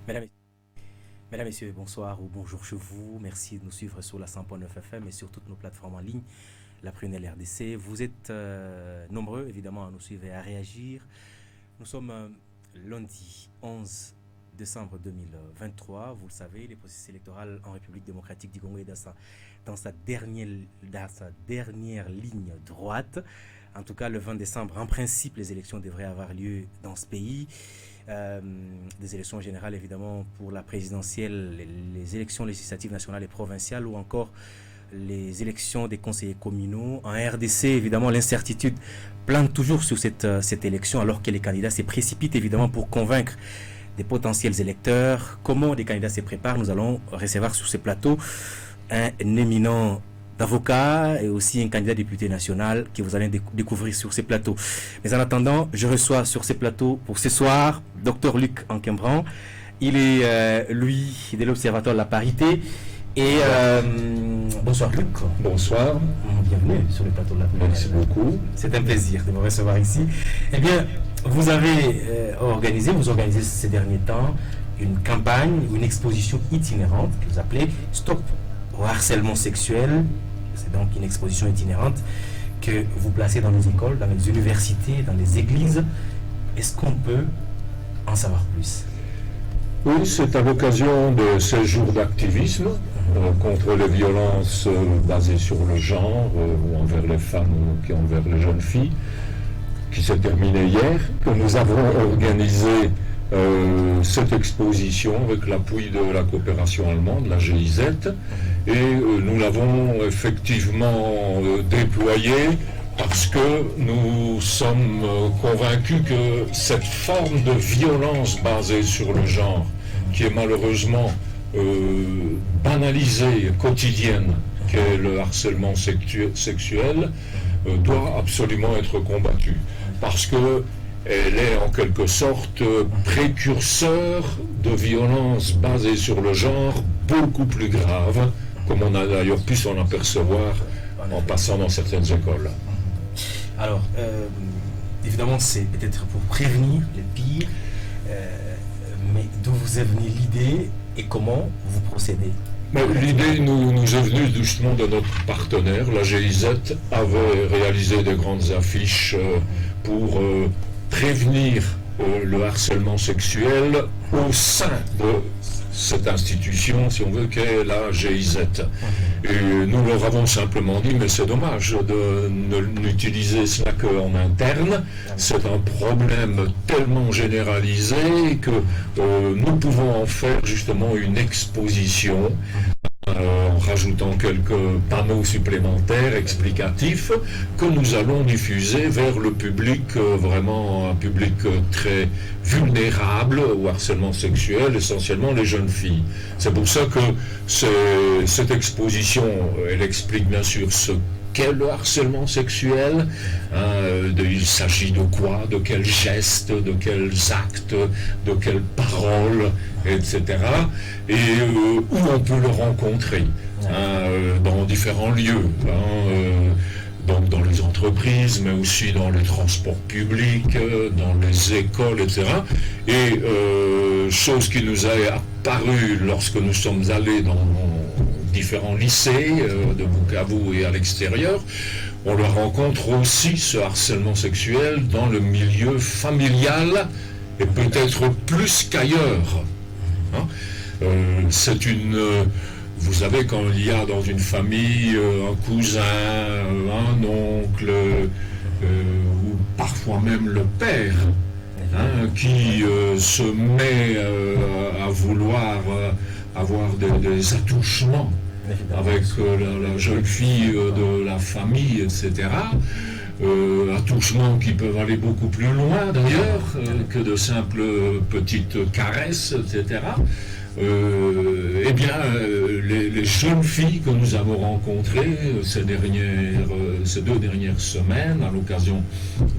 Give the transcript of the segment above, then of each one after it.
Mesdames, Mesdames, Messieurs, bonsoir ou bonjour chez vous. Merci de nous suivre sur la 100.9 FM et sur toutes nos plateformes en ligne, la Prunelle RDC. Vous êtes nombreux, évidemment, à nous suivre et à réagir. Nous sommes lundi 11 décembre 2023. Vous le savez, les processus électoraux en République démocratique du Congo est dans sa dernière ligne droite. En tout cas, le 20 décembre, en principe, les élections devraient avoir lieu dans ce pays. Des élections générales évidemment pour la présidentielle, les élections législatives nationales et provinciales ou encore les élections des conseillers communaux. En RDC, évidemment, l'incertitude plane toujours sur cette élection alors que les candidats se précipitent évidemment pour convaincre des potentiels électeurs. Comment des candidats se préparent? Nous allons recevoir sur ce plateau un éminent d'avocat et aussi un candidat député national que vous allez découvrir sur ces plateaux. Mais en attendant, je reçois sur ces plateaux pour ce soir Dr Luc Ankembran. Il est, lui, de l'Observatoire de la parité. Et bonsoir Luc. Bonsoir. Bienvenue sur le plateau de la parité. Merci beaucoup. C'est un plaisir de vous recevoir ici. Eh bien, vous organisez ces derniers temps une campagne, une exposition itinérante que vous appelez Stop au harcèlement sexuel. C'est donc une exposition itinérante que vous placez dans les écoles, dans les universités, dans les églises. Est-ce qu'on peut en savoir plus? Oui, c'est à l'occasion de ces jours d'activisme contre les violences basées sur le genre ou envers les femmes ou envers les jeunes filles, qui s'est terminée hier, que nous avons organisé cette exposition avec l'appui de la coopération allemande, la GIZ, et nous l'avons effectivement déployée parce que nous sommes convaincus que cette forme de violence basée sur le genre, qui est malheureusement banalisée, quotidienne, qu'est le harcèlement sexuel, doit absolument être combattue. Parce que elle est en quelque sorte précurseur de violences basées sur le genre beaucoup plus graves, comme on a d'ailleurs pu s'en apercevoir en passant dans certaines écoles. Alors, évidemment, c'est peut-être pour prévenir les pires, mais d'où vous est venue l'idée et comment vous procédez? L'idée nous est venue justement de notre partenaire. La GIZ avait réalisé des grandes affiches pour prévenir le harcèlement sexuel au sein de cette institution, si on veut, qu'est la GIZ. Et nous leur avons simplement dit, mais c'est dommage de n'utiliser cela qu'en interne. C'est un problème tellement généralisé que nous pouvons en faire justement une exposition en rajoutant quelques panneaux supplémentaires explicatifs que nous allons diffuser vers le public, vraiment un public très vulnérable au harcèlement sexuel, essentiellement les jeunes filles. C'est pour ça que cette exposition, elle explique bien sûr ce qu'est le harcèlement sexuel, il s'agit de quoi, de quels gestes, de quels actes, de quelles paroles, etc. Et où on peut le rencontrer, dans différents lieux, donc dans les entreprises, mais aussi dans les transports publics, dans les écoles, etc. Et chose qui nous est apparue lorsque nous sommes allés dans différents lycées de Bukavu et à l'extérieur, on le rencontre aussi, ce harcèlement sexuel, dans le milieu familial et peut-être plus qu'ailleurs. C'est une... vous savez, quand il y a dans une famille un cousin, un oncle, ou parfois même le père, qui se met à vouloir avoir des attouchements avec la jeune fille de la famille, etc. Attouchements qui peuvent aller beaucoup plus loin d'ailleurs que de simples petites caresses, etc. Eh bien, les jeunes filles que nous avons rencontrées ces 2 dernières semaines à l'occasion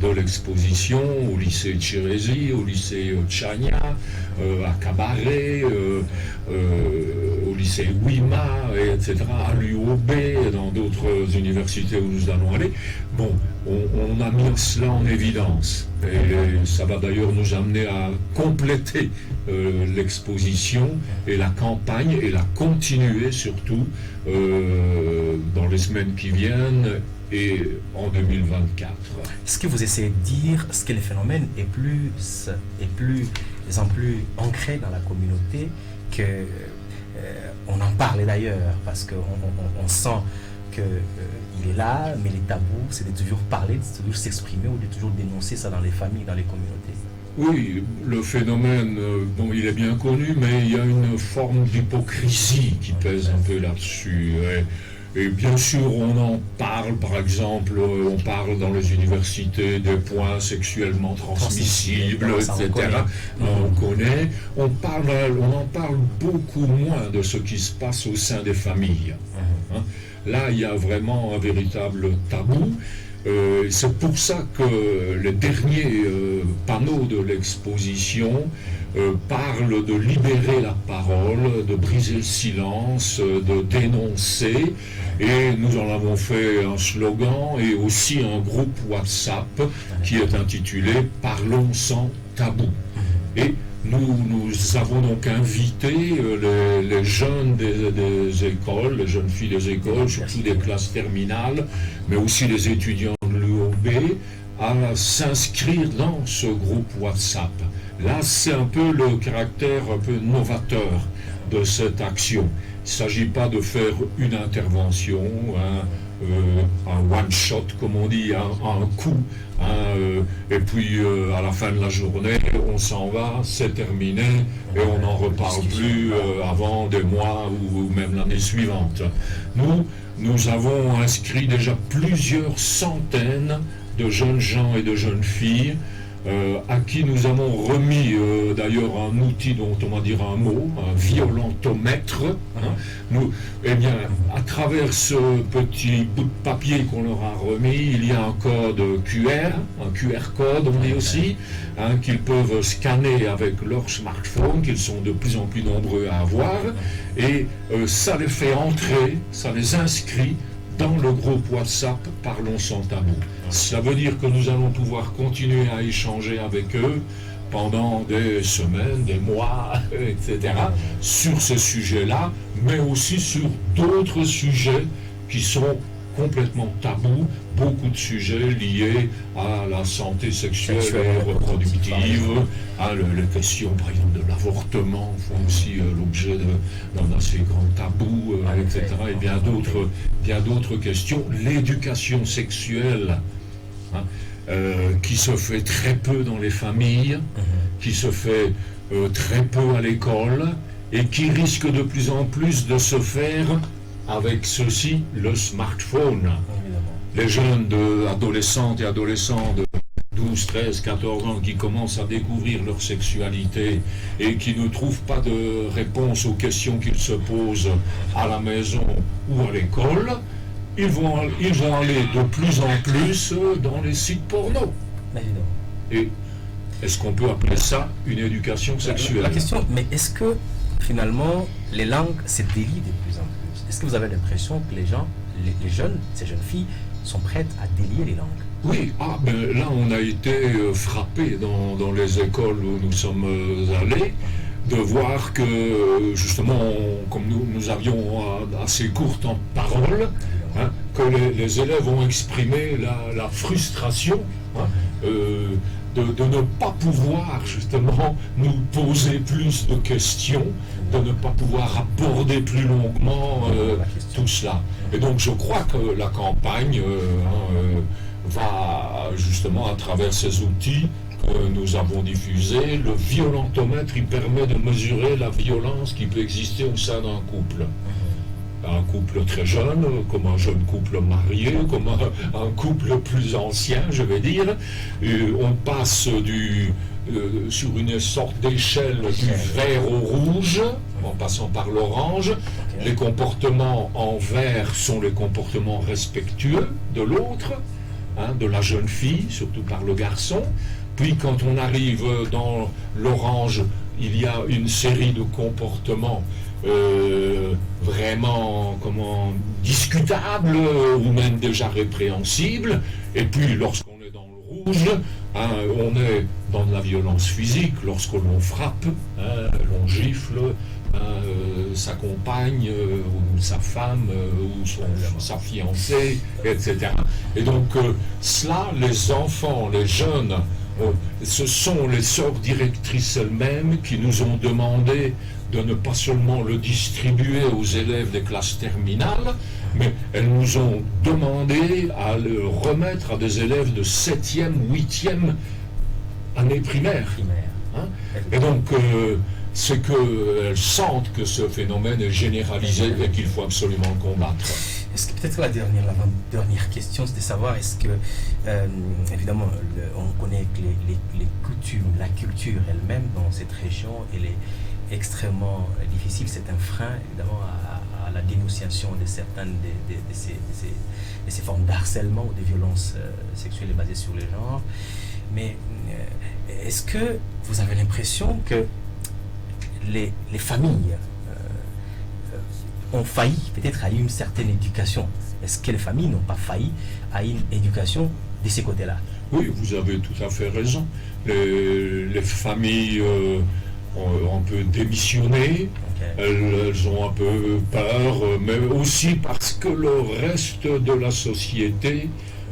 de l'exposition au lycée Chirezi, au lycée Tchania, à Cabaret, au lycée lycée Wima, etc., à l'UOB, dans d'autres universités où nous allons aller. Bon, on a mis cela en évidence. Et ça va d'ailleurs nous amener à compléter l'exposition et la campagne, et la continuer surtout dans les semaines qui viennent et en 2024. Ce que vous essayez de dire, c'est que le phénomène est plus ancré dans la communauté que on en parle d'ailleurs, parce qu'on sent qu'il est là, mais les tabous, c'est de toujours parler, de toujours s'exprimer ou de toujours dénoncer ça dans les familles, dans les communautés. Oui, le phénomène, bon, il est bien connu, mais il y a une forme d'hypocrisie qui pèse un peu là-dessus. Et bien sûr, on en parle, par exemple, on parle dans les universités des points sexuellement transmissibles, etc. On connaît. On en parle beaucoup moins de ce qui se passe au sein des familles. Hein? Là, il y a vraiment un véritable tabou. C'est pour ça que les derniers panneaux de l'exposition parlent de libérer la parole, de briser le silence, de dénoncer. Et nous en avons fait un slogan et aussi un groupe WhatsApp qui est intitulé « Parlons sans tabou ». Et nous avons donc invité les jeunes des écoles, les jeunes filles des écoles, surtout des classes terminales, mais aussi les étudiants de l'UOB, à s'inscrire dans ce groupe WhatsApp. Là, c'est un peu le caractère un peu novateur de cette action. Il ne s'agit pas de faire une intervention, un one-shot, comme on dit, un coup, et puis à la fin de la journée, on s'en va, c'est terminé, et on n'en reparle plus avant des mois ou même l'année suivante. Nous avons inscrit déjà plusieurs centaines de jeunes gens et de jeunes filles à qui nous avons remis d'ailleurs un outil dont on va dire un mot, un violentomètre. Eh bien, à travers ce petit bout de papier qu'on leur a remis, il y a un code QR, un QR code on dit aussi, qu'ils peuvent scanner avec leur smartphone, qu'ils sont de plus en plus nombreux à avoir, et ça les fait entrer, ça les inscrit dans le groupe WhatsApp Parlons sans tabou. Ça veut dire que nous allons pouvoir continuer à échanger avec eux pendant des semaines, des mois, etc., sur ce sujet-là, mais aussi sur d'autres sujets qui sont complètement tabous, beaucoup de sujets liés à la santé sexuelle et reproductive, les questions par exemple de l'avortement font aussi l'objet d'un assez grand tabou, etc. Et bien d'autres questions. L'éducation sexuelle, qui se fait très peu dans les familles, qui se fait très peu à l'école, et qui risque de plus en plus de se faire avec ceci, le smartphone. Les jeunes adolescentes et adolescents de 12, 13, 14 ans qui commencent à découvrir leur sexualité et qui ne trouvent pas de réponse aux questions qu'ils se posent à la maison ou à l'école, ils vont aller de plus en plus dans les sites porno. Et est-ce qu'on peut appeler ça une éducation sexuelle? La question, mais est-ce que finalement les langues se délient de plus en plus? Est-ce que vous avez l'impression que les jeunes, ces jeunes filles, sont prêtes à délier les langues? Oui, là on a été frappé dans les écoles où nous sommes allés de voir que justement, comme nous avions assez court temps de parole, que les élèves ont exprimé la frustration de ne pas pouvoir justement nous poser plus de questions, de ne pas pouvoir aborder plus longuement tout cela. Et donc je crois que la campagne va justement à travers ces outils que nous avons diffusés. Le violentomètre, il permet de mesurer la violence qui peut exister au sein d'un couple. Un couple très jeune, comme un jeune couple marié, comme un couple plus ancien, je vais dire. On passe sur une sorte d'échelle du vert au rouge, en passant par l'orange. Les comportements en vert sont les comportements respectueux de l'autre, de la jeune fille, surtout par le garçon. Puis quand on arrive dans l'orange, il y a une série de comportements vraiment discutables ou même déjà répréhensibles. Et puis lorsqu'on est dans le rouge, hein, on est dans de la violence physique, lorsque l'on frappe, hein, l'on gifle sa compagne ou sa femme ou sa fiancée, etc. Et donc cela, les enfants, les jeunes, ce sont les sœurs directrices elles-mêmes qui nous ont demandé de ne pas seulement le distribuer aux élèves des classes terminales, mais elles nous ont demandé à le remettre à des élèves de 7e, 8e année primaire. Hein? Et donc, c'est qu'elles sentent que ce phénomène est généralisé et qu'il faut absolument le combattre. Est-ce que peut-être la dernière question, c'est de savoir, est-ce que, évidemment, on connaît que les coutumes, la culture elle-même dans cette région, elle est extrêmement difficile. C'est un frein, évidemment, à la dénonciation de certaines de ces formes d'harcèlement ou de violences sexuelles basées sur le genre. Mais est-ce que vous avez l'impression que les familles ont failli peut-être à une certaine éducation? Est-ce que les familles n'ont pas failli à une éducation de ces côtés-là? Oui, vous avez tout à fait raison. Les familles ont un peu démissionné, elles ont un peu peur, mais aussi parce que le reste de la société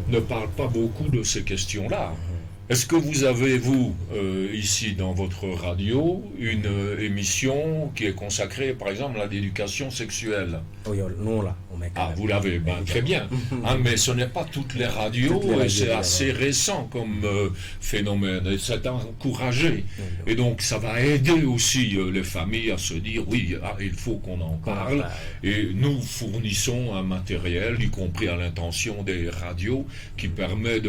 ne parle pas beaucoup de ces questions-là. Est-ce que vous avez, vous, ici dans votre radio, une émission qui est consacrée, par exemple, à l'éducation sexuelle? Oui, nous, là. Vous l'avez, très bien. Hein, mais ce n'est pas toutes les radios, et c'est assez récent comme phénomène, et c'est encouragé. Et donc, ça va aider aussi les familles à se dire, oui, il faut qu'on en parle. Et nous fournissons un matériel, y compris à l'intention des radios, qui permet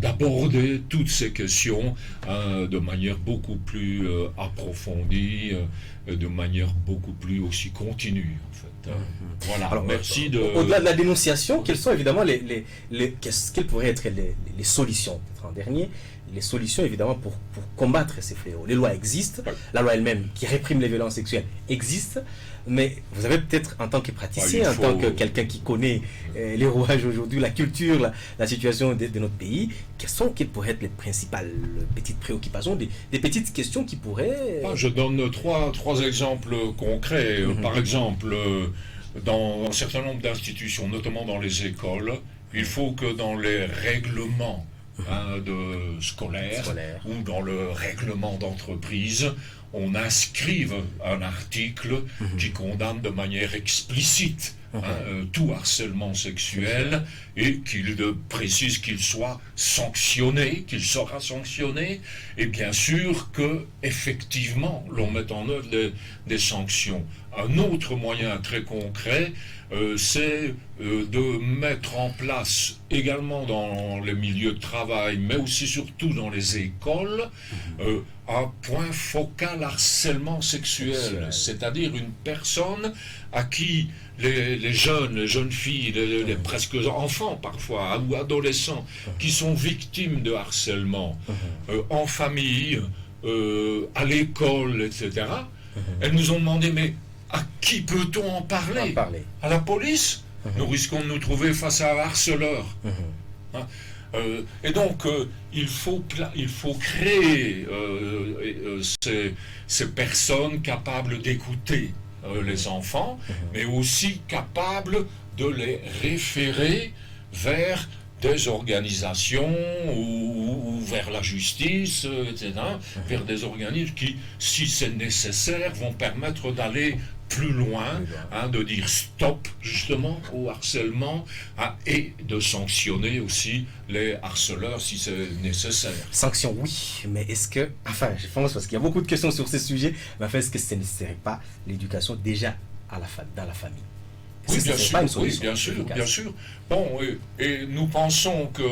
d'aborder toutes ces questions de manière beaucoup plus approfondie, de manière beaucoup plus aussi continue, en fait. Voilà. Alors, merci de... Au-delà de la dénonciation, quelles sont évidemment quelles pourraient être les solutions, peut-être en dernier, les solutions évidemment pour combattre ces fléaux? Les lois existent, la loi elle-même qui réprime les violences sexuelles existe, mais vous avez peut-être en tant que praticien, en tant que quelqu'un qui connaît les rouages aujourd'hui, la culture, la situation de notre pays, quelles pourraient être les principales petites préoccupations, des petites questions qui pourraient... Je donne trois exemples concrets. Par exemple, dans un certain nombre d'institutions, notamment dans les écoles, il faut que dans les règlements scolaires ou dans le règlement d'entreprise, on inscrive un article qui condamne de manière explicite tout harcèlement sexuel et qu'il précise qu'il soit sanctionné, qu'il sera sanctionné, et bien sûr que effectivement l'on met en œuvre des sanctions. Un autre moyen très concret, c'est de mettre en place également dans les milieux de travail, mais aussi surtout dans les écoles, un point focal harcèlement sexuel, c'est-à-dire une personne à qui les jeunes filles, les presque enfants parfois, ou adolescents, qui sont victimes de harcèlement, en famille, à l'école, etc., elles nous ont demandé, mais à qui peut-on en parler? À la police? Nous risquons de nous trouver face à un harceleur. Et donc, il faut créer ces personnes capables d'écouter les enfants, mais aussi capables de les référer vers des organisations ou vers la justice, etc., vers des organismes qui, si c'est nécessaire, vont permettre d'aller plus loin, de dire stop justement au harcèlement et de sanctionner aussi les harceleurs si c'est nécessaire. Sanction, oui, mais est-ce que, je pense parce qu'il y a beaucoup de questions sur ce sujet, mais est-ce que ce ne serait pas l'éducation déjà dans la famille? Oui, bien sûr. Bon, et nous pensons que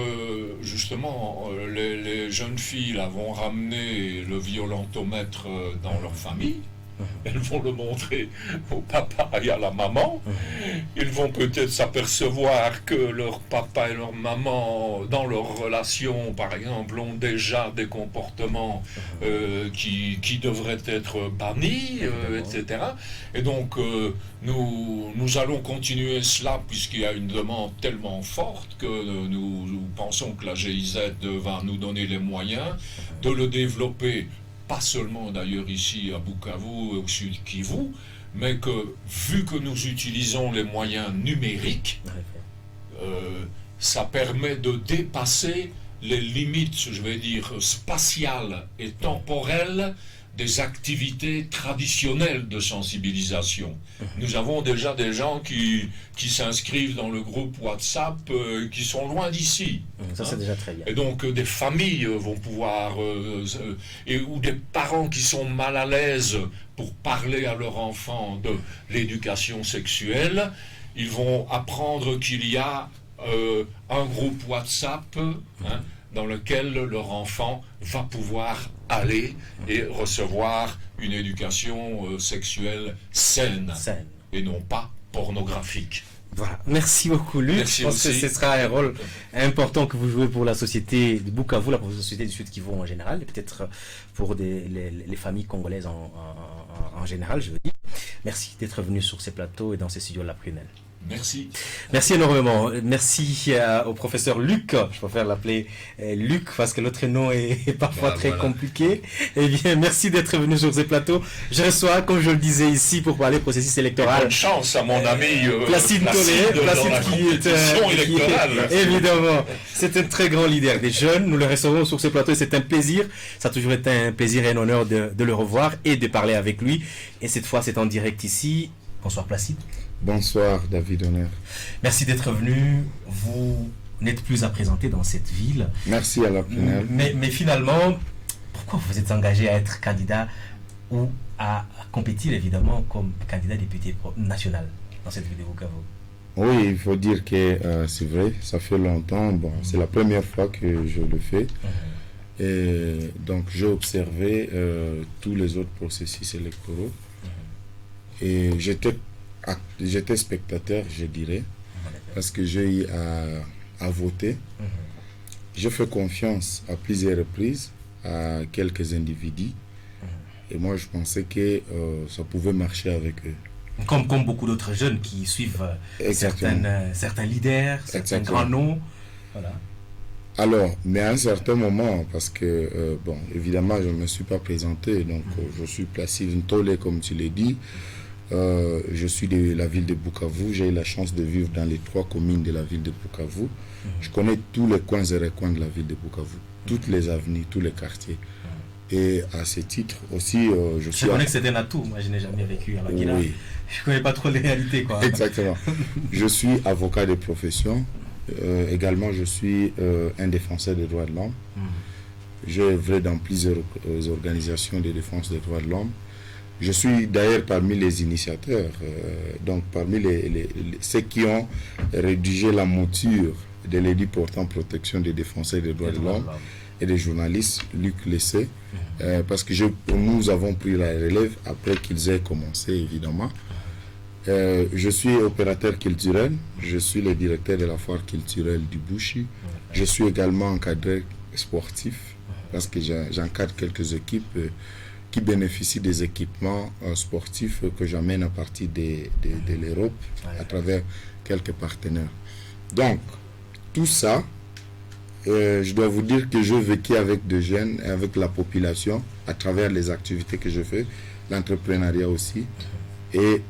justement les jeunes filles vont ramener le violentomètre dans leur famille. elles vont le montrer au papa et à la maman. Ils vont peut-être s'apercevoir que leur papa et leur maman, dans leur relation, par exemple, ont déjà des comportements qui devraient être bannis, etc. Et donc, nous allons continuer cela puisqu'il y a une demande tellement forte que nous pensons que la GIZ va nous donner les moyens de le développer, pas seulement d'ailleurs ici à Bukavu, au sud Kivu, mais que vu que nous utilisons les moyens numériques, ça permet de dépasser les limites, je vais dire, spatiales et temporelles des activités traditionnelles de sensibilisation. Nous avons déjà des gens qui s'inscrivent dans le groupe WhatsApp qui sont loin d'ici. Ça, c'est déjà très bien. Et donc, des familles vont pouvoir, ou des parents qui sont mal à l'aise pour parler à leur enfant de l'éducation sexuelle, ils vont apprendre qu'il y a un groupe WhatsApp dans lequel leur enfant va pouvoir aller et recevoir une éducation sexuelle saine et non pas pornographique. Voilà. Merci beaucoup, Luc. Merci. Je pense que ce sera un rôle important que vous jouez pour la société de Bukavu, pour la société du Sud Kivu en général, et peut-être pour les familles congolaises en général, je veux dire. Merci d'être venu sur ces plateaux et dans ces studios de la Prunelle. Merci. Merci énormément. Merci au professeur Luc. Je préfère l'appeler Luc parce que l'autre nom est parfois très compliqué. Eh bien, merci d'être venu sur ces plateaux. Je reçois, comme je le disais ici, pour parler processus électoral. Bonne chance à mon ami Placide Tolé. Placide qui est évidemment, c'est un très grand leader des jeunes. Nous le recevons sur ce plateau et c'est un plaisir. Ça a toujours été un plaisir et un honneur de le revoir et de parler avec lui. Et cette fois, c'est en direct ici. Bonsoir Placide. Bonsoir David Honneur. Merci d'être venu. Vous n'êtes plus à présenter dans cette ville. Merci à la Prunelle. Mais finalement, pourquoi vous êtes engagé à être candidat ou à compétir évidemment comme candidat député national dans cette ville de Bukavu? Oui, il faut dire que c'est vrai, ça fait longtemps. Bon, c'est la première fois que je le fais. Et donc j'ai observé tous les autres processus électoraux. Et j'étais spectateur, je dirais, parce que j'ai eu à voter. J'ai fait confiance à plusieurs reprises à quelques individus. Et moi, je pensais que ça pouvait marcher avec eux. Comme beaucoup d'autres jeunes qui suivent certains leaders, certains grands noms. Voilà. Alors, mais à un certain moment, parce que, bon, évidemment, je ne me suis pas présenté, donc je suis Placide Ntolé, comme tu l'as dit. Je suis de la ville de Bukavu. J'ai eu la chance de vivre dans les 3 communes de la ville de Bukavu. Je connais tous les coins et recoins de la ville de Bukavu, toutes les avenues, tous les quartiers. Et à ce titre aussi, je connais que c'est un atout. Moi, je n'ai jamais vécu à la Guinée. Oui. Je ne connais pas trop les réalités, quoi. Exactement. Je suis avocat de profession. Également, je suis un défenseur des droits de l'homme. J'ai œuvré dans plusieurs organisations de défense des droits de l'homme. Je suis d'ailleurs parmi les initiateurs, donc parmi ceux qui ont rédigé la mouture de l'édit portant protection des défenseurs des droits de l'homme et des journalistes, Luc le sait, parce que nous avons pris la relève après qu'ils aient commencé, évidemment. Je suis opérateur culturel, je suis le directeur de la foire culturelle du Bushi. Je suis également encadré sportif, parce que j'encadre quelques équipes qui bénéficient des équipements sportifs que j'amène à partir de l'Europe à travers quelques partenaires. Donc, tout ça, je dois vous dire que je vécu avec des jeunes et avec la population à travers les activités que je fais, l'entrepreneuriat aussi. Et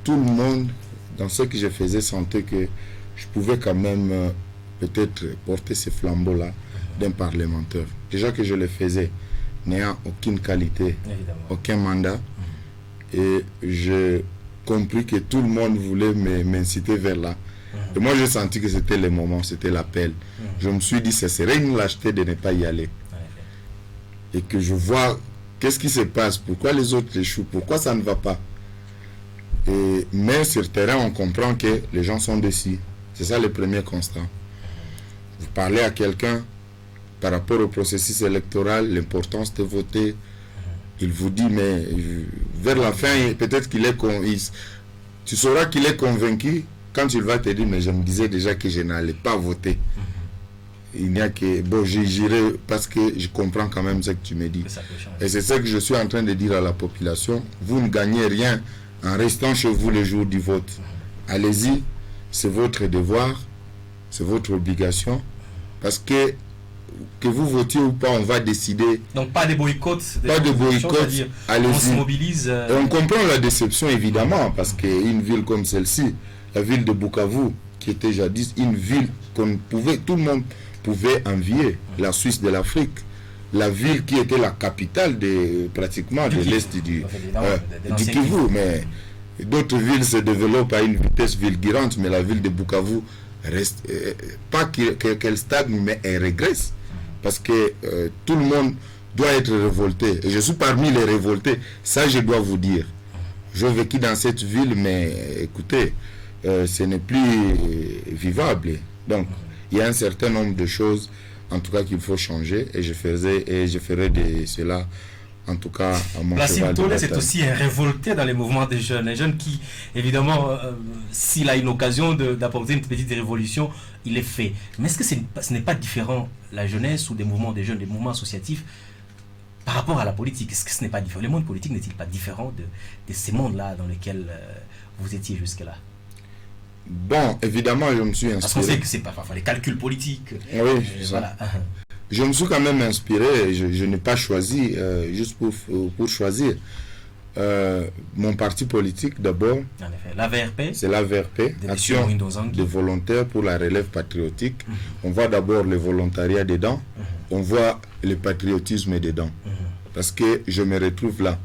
tout le monde, dans ce que je faisais, sentait que je pouvais quand même peut-être porter ce flambeau-là d'un parlementaire. Déjà que je le faisais, n'ayant aucune qualité, évidemment, aucun mandat. Et j'ai compris que tout le monde voulait m'inciter vers là. Et moi, j'ai senti que c'était le moment, c'était l'appel. Je me suis dit, ce serait une lâcheté de ne pas y aller. Et que je vois qu'est-ce qui se passe, pourquoi les autres échouent, pourquoi ça ne va pas. Mais sur le terrain, on comprend que les gens sont déçus. C'est ça le premier constat. Vous parlez à quelqu'un par rapport au processus électoral, l'importance de voter, il vous dit, mais vers la fin, peut-être qu'il est tu sauras qu'il est convaincu quand il va te dire, mais je me disais déjà que je n'allais pas voter. Il n'y a que, bon, j'irai parce que je comprends quand même ce que tu me dis. Et c'est ça que je suis en train de dire à la population. Vous ne gagnez rien en restant chez vous le jour du vote. Allez-y, c'est votre devoir, c'est votre obligation. Parce que vous votiez ou pas, on va décider. Donc pas de boycott. Pas de boycott, allez-y. On se mobilise. Et on comprend la déception évidemment, parce qu'une ville comme celle-ci, la ville de Bukavu, qui était jadis une ville qu'on pouvait, tout le monde pouvait envier, la Suisse de l'Afrique, la ville qui était la capitale pratiquement de l'Est du Kivu, mais d'autres villes se développent à une vitesse fulgurante, mais la ville de Bukavu reste, pas qu'elle stagne, mais elle régresse, parce que tout le monde doit être révolté, et je suis parmi les révoltés, ça je dois vous dire. J'ai vécu dans cette ville, mais écoutez, ce n'est plus vivable, donc il y a un certain nombre de choses, en tout cas, qu'il faut changer, et je ferai de cela, en tout cas, à mon cheval de bataille. C'est aussi un révolté dans les mouvements des jeunes. Un jeune qui, évidemment, s'il a une occasion d'apporter une petite révolution, il le fait. Mais est-ce que ce n'est pas différent, la jeunesse ou des mouvements des jeunes, des mouvements associatifs, par rapport à la politique? Est-ce que ce n'est pas différent? Le monde politique n'est-il pas différent de ces mondes-là dans lesquels vous étiez jusque-là? Bon, évidemment, je me suis inspiré. Parce qu'on sait que c'est pas les calculs politiques. Oui, voilà. Je me suis quand même inspiré. Je n'ai pas choisi, juste pour choisir. Mon parti politique, d'abord. En effet, l'AVRP. C'est l'AVRP, Action de volontaires pour la relève patriotique. On voit d'abord le volontariat dedans. On voit le patriotisme dedans. Parce que je me retrouve là.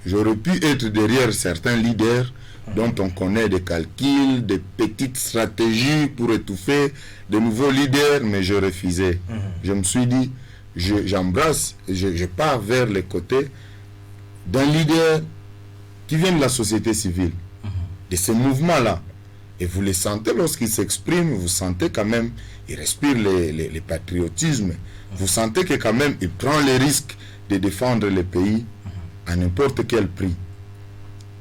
J'aurais pu être derrière certains leaders dont on connaît des calculs, des petites stratégies pour étouffer de nouveaux leaders, mais je refusais. Je me suis dit, j'embrasse, je pars vers les côtés d'un leader qui vient de la société civile, de ces mouvements-là. Et vous les sentez lorsqu'ils s'expriment, vous sentez quand même, il respire les patriotismes, vous sentez que quand même, il prend les risques de défendre le pays à n'importe quel prix.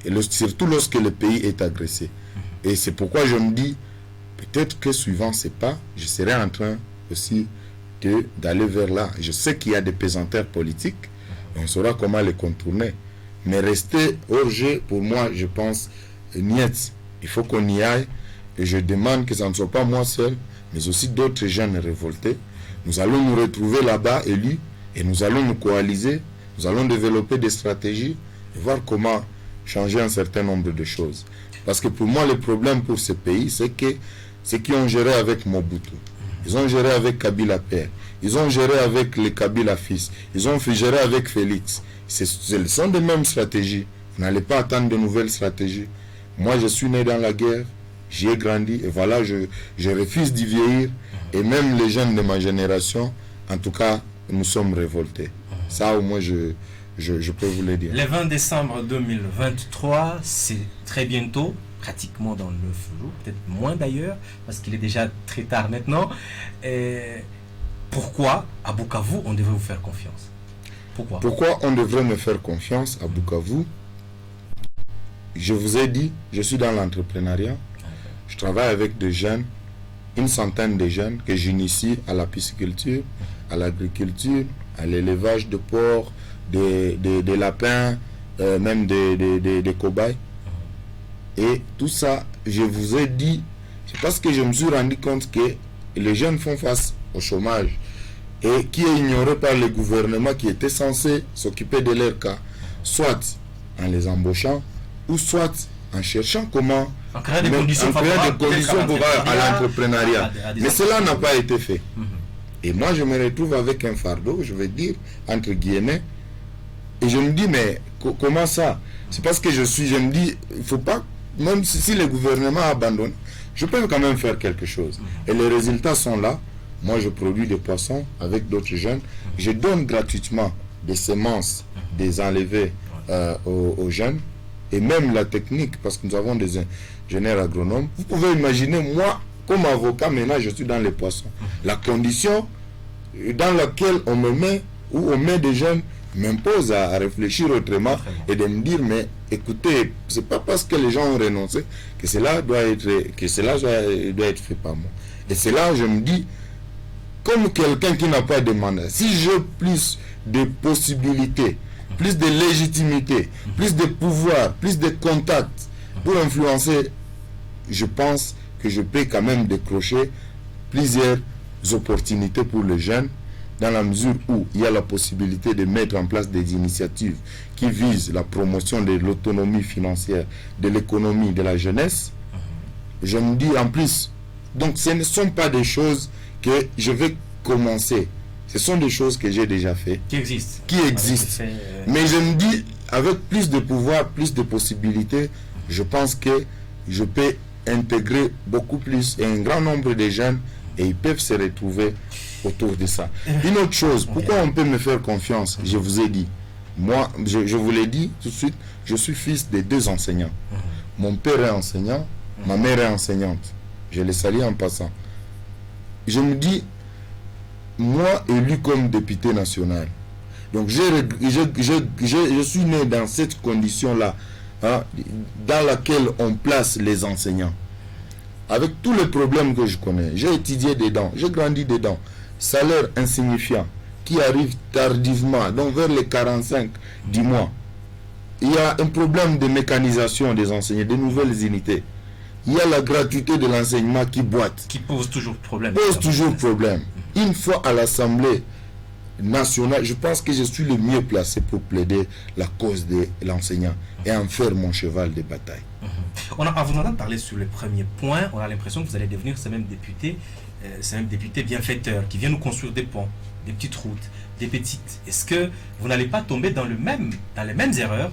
Et surtout lorsque le pays est agressé. Et c'est pourquoi je me dis, peut-être que suivant ces pas, je serai en train aussi d'aller vers là. Je sais qu'il y a des pesanteurs politiques, on saura comment les contourner. Mais rester hors jeu, pour moi, je pense, niet. Il faut qu'on y aille. Et je demande que ça ne soit pas moi seul, mais aussi d'autres jeunes révoltés. Nous allons nous retrouver là-bas, élus, et nous allons nous coaliser. Nous allons développer des stratégies et voir comment changer un certain nombre de choses. Parce que pour moi, le problème pour ce pays, c'est que ceux qui ont géré avec Mobutu, ils ont géré avec Kabila père, ils ont géré avec les Kabila fils, ils ont géré avec Félix. Ce sont des mêmes stratégies. Vous n'allez pas attendre de nouvelles stratégies. Moi, je suis né dans la guerre, j'y ai grandi, et voilà, je refuse d'y vieillir. Et même les jeunes de ma génération, en tout cas, nous sommes révoltés. Ça, au moins, je peux vous le dire. Le 20 décembre 2023, c'est très bientôt, pratiquement dans 9 jours, peut-être moins d'ailleurs, parce qu'il est déjà très tard maintenant. Pourquoi, à Bukavu, on devrait vous faire confiance? Pourquoi on devrait me faire confiance à Bukavu? Je vous ai dit, je suis dans l'entrepreneuriat. Je travaille avec des jeunes, une centaine de jeunes que j'initie à la pisciculture, à l'agriculture, à l'élevage de porcs, des lapins, même des cobayes. Et tout ça, je vous ai dit, c'est parce que je me suis rendu compte que les jeunes font face au chômage et qui est ignoré par le gouvernement qui était censé s'occuper de leur cas, soit en les embauchant ou soit en cherchant comment en créant des conditions favorables à l'entrepreneuriat. Mais cela n'a pas été fait. Et moi, je me retrouve avec un fardeau, je vais dire, entre guillemets, et je me dis, mais comment ça? C'est parce que je me dis, il ne faut pas, même si le gouvernement abandonne, je peux quand même faire quelque chose. Et les résultats sont là. Moi, je produis des poissons avec d'autres jeunes. Je donne gratuitement des semences, des enlevés aux jeunes, et même la technique, parce que nous avons des ingénieurs agronomes. Vous pouvez imaginer, moi, comme avocat, maintenant, je suis dans les poissons. La condition dans laquelle on me met, où on met des jeunes m'impose à réfléchir autrement et de me dire, mais écoutez, c'est pas parce que les gens ont renoncé que cela doit être fait par moi. Et c'est là où je me dis, comme quelqu'un qui n'a pas de mandat, si j'ai plus de possibilités, plus de légitimité, plus de pouvoir, plus de contacts pour influencer, je pense que je peux quand même décrocher plusieurs opportunités pour les jeunes, dans la mesure où il y a la possibilité de mettre en place des initiatives qui visent la promotion de l'autonomie financière, de l'économie, de la jeunesse. Je me dis en plus, donc ce ne sont pas des choses que je vais commencer. Ce sont des choses que j'ai déjà fait. Qui existent. Mais je me dis, avec plus de pouvoir, plus de possibilités, je pense que je peux intégrer beaucoup plus et un grand nombre de jeunes et ils peuvent se retrouver autour de ça. Une autre chose, pourquoi on peut me faire confiance? Je vous ai dit, moi, je vous l'ai dit tout de suite, je suis fils de 2 enseignants. Mon père est enseignant, ma mère est enseignante. Je les salue en passant. Je me dis, moi, élu comme député national, donc je suis né dans cette condition-là, hein, dans laquelle on place les enseignants. Avec tous les problèmes que je connais, j'ai étudié dedans, j'ai grandi dedans. Salaire insignifiant, qui arrive tardivement, donc vers les 45 du mois. Il y a un problème de mécanisation des enseignants, de nouvelles unités. Il y a la gratuité de l'enseignement qui boite. Qui pose toujours problème. Une fois à l'Assemblée nationale, je pense que je suis le mieux placé pour plaider la cause de l'enseignant et en faire mon cheval de bataille. À vous entendre parler sur le premier point, on a l'impression que vous allez devenir ce même député bienfaiteur qui vient nous construire des ponts, des petites routes, des petites. Est-ce que vous n'allez pas tomber dans les mêmes erreurs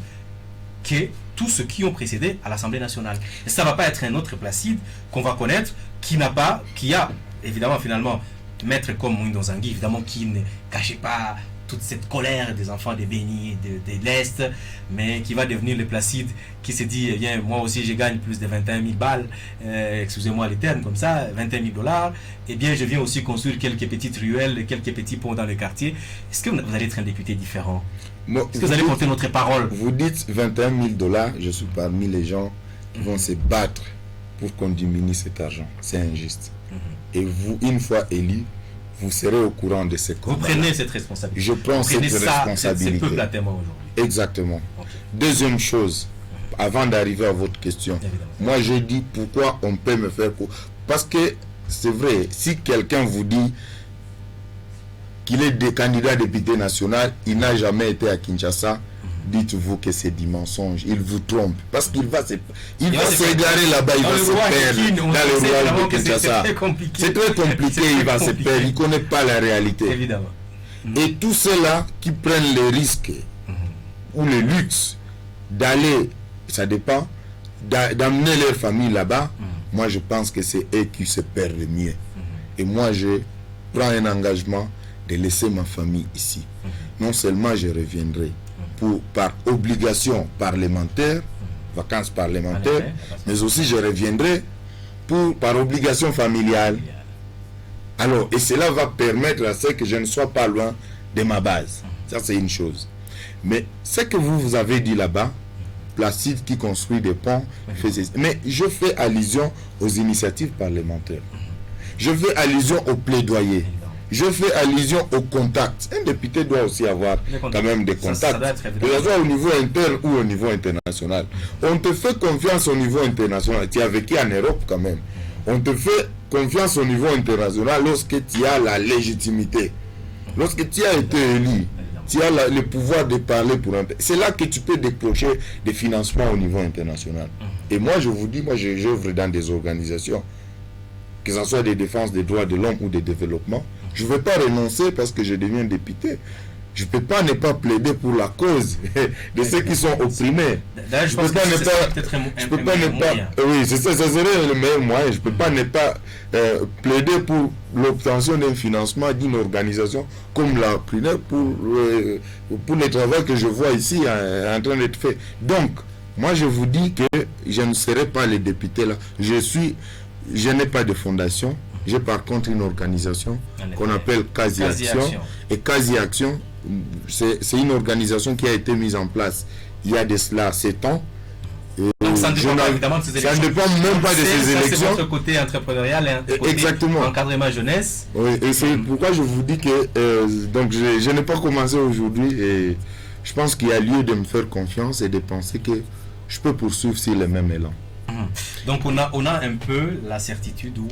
que tous ceux qui ont précédé à l'Assemblée nationale? Et ça ne va pas être un autre Placide qu'on va connaître qui a évidemment finalement maître comme Moïse Nzangi, évidemment qui ne cachait pas toute cette colère des enfants des Béni de l'Est, mais qui va devenir le Placide qui se dit, eh bien, moi aussi je gagne plus de 21 000 balles, excusez-moi les termes comme ça, 21 000 $, eh bien je viens aussi construire quelques petites ruelles, quelques petits ponts dans le quartier. Est-ce que vous allez être un député différent? Est-ce que vous allez porter notre parole? Vous dites 21 000 $, je suis parmi les gens qui vont se battre pour qu'on diminue cet argent. C'est injuste. Et vous, une fois élu, vous serez au courant de ce qu'on Vous prenez cette responsabilité. Je prends cette responsabilité. C'est peuple à témoin aujourd'hui. Exactement. Okay. Deuxième chose, avant d'arriver à votre question, évidemment. Moi je dis pourquoi on peut me faire... Parce que c'est vrai, si quelqu'un vous dit qu'il est des candidats député national, il n'a jamais été à Kinshasa, dites-vous que c'est du mensonge. Il vous trompe. Parce qu'il va s'égarer là-bas, il va se perdre dans le royaume de Kinshasa. C'est très compliqué, il va se perdre. Il ne connaît pas la réalité. Évidemment. Et tous ceux-là qui prennent les risques ou le luxe d'aller, ça dépend, d'amener leur famille là-bas, moi je pense que c'est eux qui se perdent le mieux. Et moi je prends un engagement de laisser ma famille ici. Non seulement je reviendrai par obligation parlementaire, vacances parlementaires, mais aussi je reviendrai par obligation familiale. Alors, et cela va permettre à ce que je ne sois pas loin de ma base. Ça, c'est une chose. Mais ce que vous avez dit là-bas, Placide qui construit des ponts, mais je fais allusion aux initiatives parlementaires. Je fais allusion au plaidoyer. Je fais allusion aux contacts. Un député doit aussi avoir quand même des contacts. Que ce soit au niveau interne ou au niveau international. On te fait confiance au niveau international. Tu as vécu en Europe quand même. On te fait confiance au niveau international lorsque tu as la légitimité. Lorsque tu as été élu, tu as le pouvoir de parler pour un pays. C'est là que tu peux décrocher des financements au niveau international. Et moi, je vous dis, moi, j'œuvre dans des organisations, que ce soit des défenses des droits de l'homme ou des développements. Je ne vais pas renoncer parce que je deviens député. Je ne peux pas ne pas plaider pour la cause de ceux qui sont opprimés. Je ne peux pas ne pas... Oui, ça serait le meilleur moyen. Je ne peux pas ne pas plaider pour l'obtention d'un financement d'une organisation comme la PRINER pour le travail que je vois ici en train d'être fait. Donc, moi je vous dis que je ne serai pas le député là. Je n'ai pas de fondation. J'ai par contre une organisation qu'on appelle Quasi Action. Et Quasi Action, c'est une organisation qui a été mise en place il y a de cela 7 ans. Donc ça ne dépend pas évidemment de ces élections. Ça ne dépend même pas de ces élections. C'est votre côté entrepreneurial et côté exactement. Encadrement jeunesse. Oui, et c'est pourquoi je vous dis que donc je n'ai pas commencé aujourd'hui et je pense qu'il y a lieu de me faire confiance et de penser que je peux poursuivre sur le même élan. Donc on a un peu la certitude où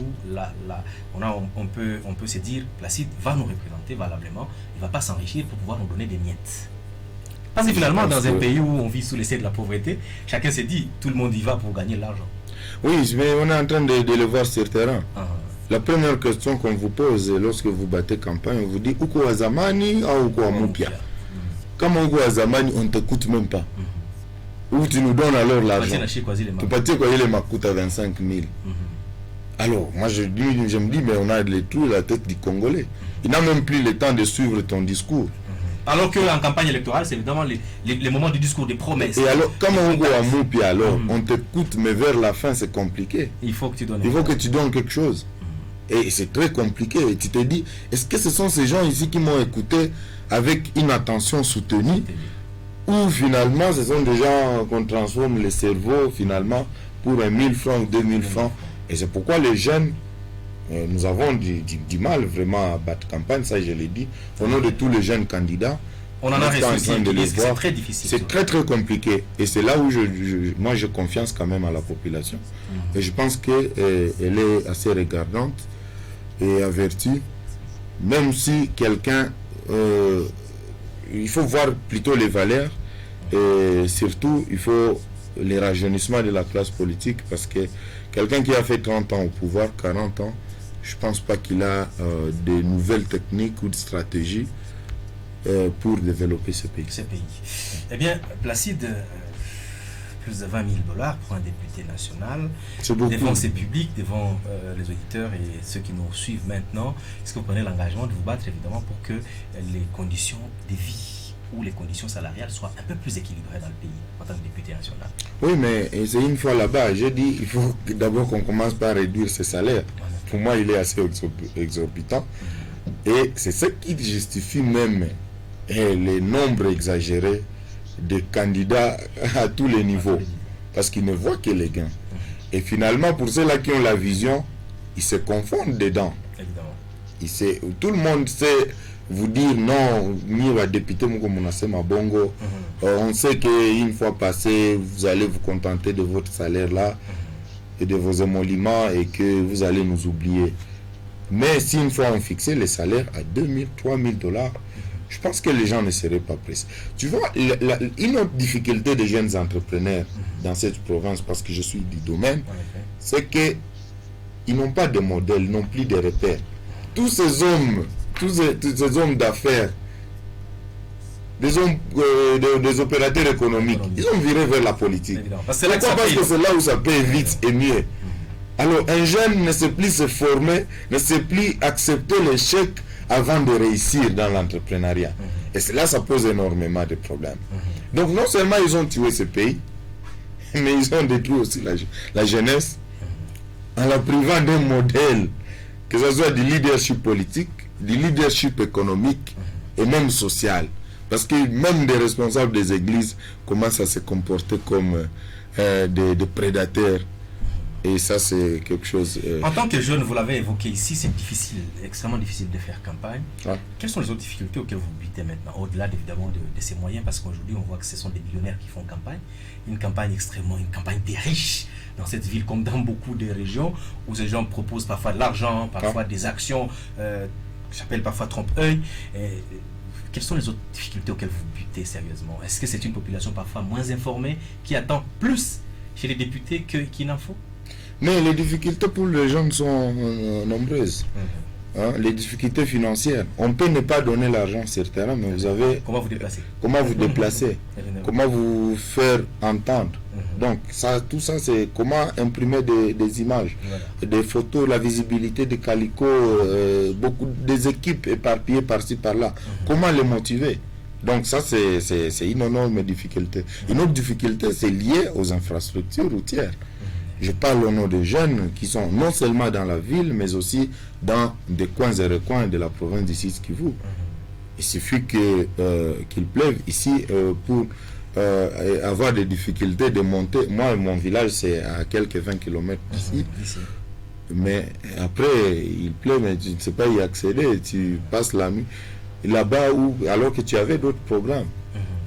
on peut se dire Placide va nous représenter valablement, il ne va pas s'enrichir pour pouvoir nous donner des miettes. Parce que finalement, dans un pays où on vit sous l'essai de la pauvreté, chacun se dit, tout le monde y va pour gagner de l'argent. Oui, mais on est en train de le voir sur le terrain. La première question qu'on vous pose lorsque vous battez campagne, on vous dit Uko Azamani ou Uko Amupia. Comme Uko Azamani, on ne t'écoute même pas. Ou tu nous donnes alors l'argent. Tu partis quoi, il est coûte à 25 000. Alors, moi je me dis, mais on a les trous la tête du Congolais. Il n'a même plus le temps de suivre ton discours. Alors qu'en campagne électorale, c'est évidemment les moments du discours, des promesses. Et alors, comme on go à Moupi, alors, on t'écoute, mais vers la fin, c'est compliqué. Il faut que tu donnes. Il faut que tu donnes quelque chose. Et c'est très compliqué. Et tu te dis, est-ce que ce sont ces gens ici qui m'ont écouté avec une attention soutenue, ou finalement, ce sont des gens qu'on transforme le cerveau, finalement, pour 1 000 francs ou 2 000 francs. Et c'est pourquoi les jeunes, nous avons du mal vraiment à battre campagne, ça je l'ai dit, au nom de tous les jeunes candidats. On en a reçu c'est très difficile. C'est très très compliqué. Et c'est là où moi j'ai confiance quand même à la population. Et je pense qu'elle est assez regardante et avertie. Même si quelqu'un... il faut voir plutôt les valeurs. Et surtout, il faut les rajeunissements de la classe politique. Parce que quelqu'un qui a fait 30 ans au pouvoir, 40 ans, je ne pense pas qu'il a de nouvelles techniques ou de stratégies pour développer ce pays. Eh bien, Placide, plus de 20 000 $ pour un député national, devant ses publics, devant les auditeurs et ceux qui nous suivent maintenant. Est-ce que vous prenez l'engagement de vous battre évidemment pour que les conditions de vie ou les conditions salariales soient un peu plus équilibrées dans le pays en tant que député national? Oui, mais c'est une fois là-bas, j'ai dit il faut d'abord qu'on commence par réduire ses salaires. Pour moi, il est assez exorbitant. Et c'est ce qui justifie même les nombres exagérés de candidats à tous les niveaux. Parce qu'ils ne voient que les gains. Et finalement, pour ceux-là qui ont la vision, ils se confondent dedans. Tout le monde sait vous dire non, ni va député Mabongo. On sait qu'une fois passé, vous allez vous contenter de votre salaire là et de vos émoluments et que vous allez nous oublier. Mais si une fois on fixait les salaires à 2 000, 3 000 $, je pense que les gens ne seraient pas pressés. Tu vois, une autre difficulté des jeunes entrepreneurs dans cette province, parce que je suis du domaine, c'est qu'ils n'ont pas de modèle, non plus de repères. Tous ces hommes d'affaires, des opérateurs économiques, ils ont viré vers la politique. Parce que c'est là où ça paye vite et mieux. Alors un jeune ne sait plus se former, ne sait plus accepter l'échec avant de réussir dans l'entrepreneuriat. Et là, ça pose énormément de problèmes. Donc non seulement ils ont tué ce pays, mais ils ont détruit aussi la jeunesse en la privant d'un modèle, que ce soit du leadership politique, du leadership économique et même social. Parce que même des responsables des églises commencent à se comporter comme des prédateurs. Et ça, c'est quelque chose... En tant que jeune, vous l'avez évoqué ici, c'est difficile, extrêmement difficile de faire campagne. Quelles sont les autres difficultés auxquelles vous luttez maintenant, au-delà évidemment de ces moyens? Parce qu'aujourd'hui, on voit que ce sont des millionnaires qui font campagne. Une campagne des riches dans cette ville, comme dans beaucoup de régions, où ces gens proposent parfois de l'argent, parfois des actions, j'appelle parfois trompe-œil. Quelles sont les autres difficultés auxquelles vous luttez sérieusement? Est-ce que c'est une population parfois moins informée, qui attend plus chez les députés qu'il n'en faut? Mais les difficultés pour les jeunes sont nombreuses. Les difficultés financières. On peut ne pas donner l'argent sur le terrain, mais vous avez... Comment vous déplacer? Comment vous faire entendre? Donc, tout ça, c'est comment imprimer des images, des photos, la visibilité des calicots, des équipes éparpillées par-ci, par-là. Comment les motiver? Donc ça, c'est une énorme difficulté. Une autre difficulté, c'est lié aux infrastructures routières. Je parle au nom des jeunes qui sont non seulement dans la ville, mais aussi dans des coins et recoins de la province d'ici Kivu. Il suffit qu'il pleuve ici pour avoir des difficultés de monter. Moi, mon village, c'est à quelques 20 km d'ici. Mais après, il pleut, mais tu ne sais pas y accéder. Tu passes la nuit là-bas alors que tu avais d'autres programmes.